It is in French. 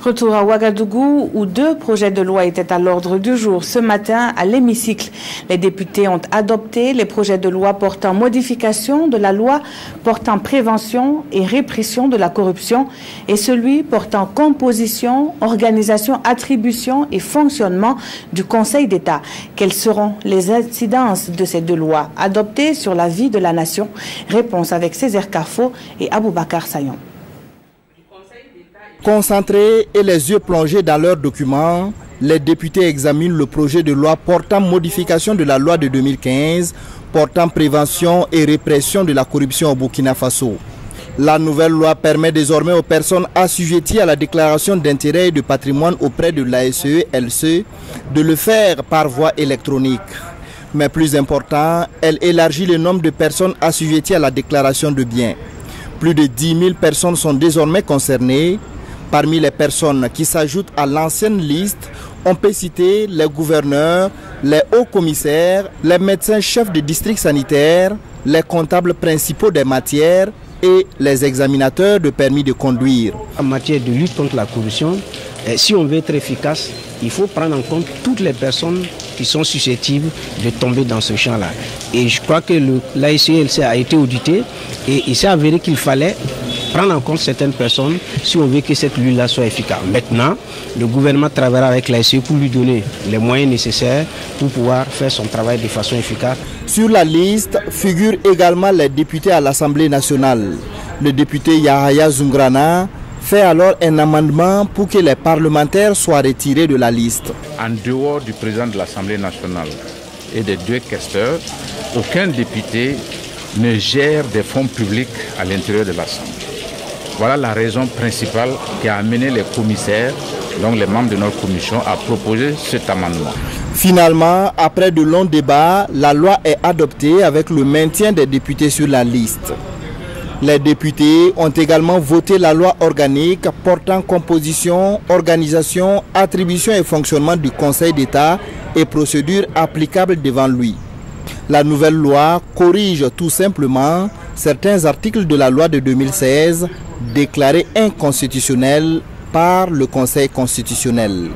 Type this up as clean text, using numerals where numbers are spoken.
Retour à Ouagadougou où 2 projets de loi étaient à l'ordre du jour ce matin à l'hémicycle. Les députés ont adopté les projets de loi portant modification de la loi portant prévention et répression de la corruption et celui portant composition, organisation, attribution et fonctionnement du Conseil d'État. Quelles seront les incidences de ces 2 lois adoptées sur la vie de la nation? Réponse avec Césaire Carfo et Aboubacar Sayon. Concentrés et les yeux plongés dans leurs documents, les députés examinent le projet de loi portant modification de la loi de 2015 portant prévention et répression de la corruption au Burkina Faso. La nouvelle loi permet désormais aux personnes assujetties à la déclaration d'intérêt et de patrimoine auprès de l'ASE-LC de le faire par voie électronique. Mais plus important, elle élargit le nombre de personnes assujetties à la déclaration de biens. Plus de 10 000 personnes sont désormais concernées. Parmi les personnes qui s'ajoutent à l'ancienne liste, on peut citer les gouverneurs, les hauts commissaires, les médecins chefs de district sanitaire, les comptables principaux des matières et les examinateurs de permis de conduire. En matière de lutte contre la corruption, si on veut être efficace, il faut prendre en compte toutes les personnes qui sont susceptibles de tomber dans ce champ-là. Et je crois que l'ASE-LC a été audité et il s'est avéré qu'il fallait prendre en compte certaines personnes si on veut que cette lutte-là soit efficace. Maintenant, le gouvernement travaillera avec l'ASE pour lui donner les moyens nécessaires pour pouvoir faire son travail de façon efficace. Sur la liste figurent également les députés à l'Assemblée nationale. Le député Yahaya Zungrana fait alors un amendement pour que les parlementaires soient retirés de la liste. En dehors du président de l'Assemblée nationale et des 2 questeurs, aucun député ne gère des fonds publics à l'intérieur de l'Assemblée. Voilà la raison principale qui a amené les commissaires, donc les membres de notre commission, à proposer cet amendement. Finalement, après de longs débats, la loi est adoptée avec le maintien des députés sur la liste. Les députés ont également voté la loi organique portant composition, organisation, attribution et fonctionnement du Conseil d'État et procédures applicables devant lui. La nouvelle loi corrige tout simplement certains articles de la loi de 2016 déclarés inconstitutionnels par le Conseil constitutionnel.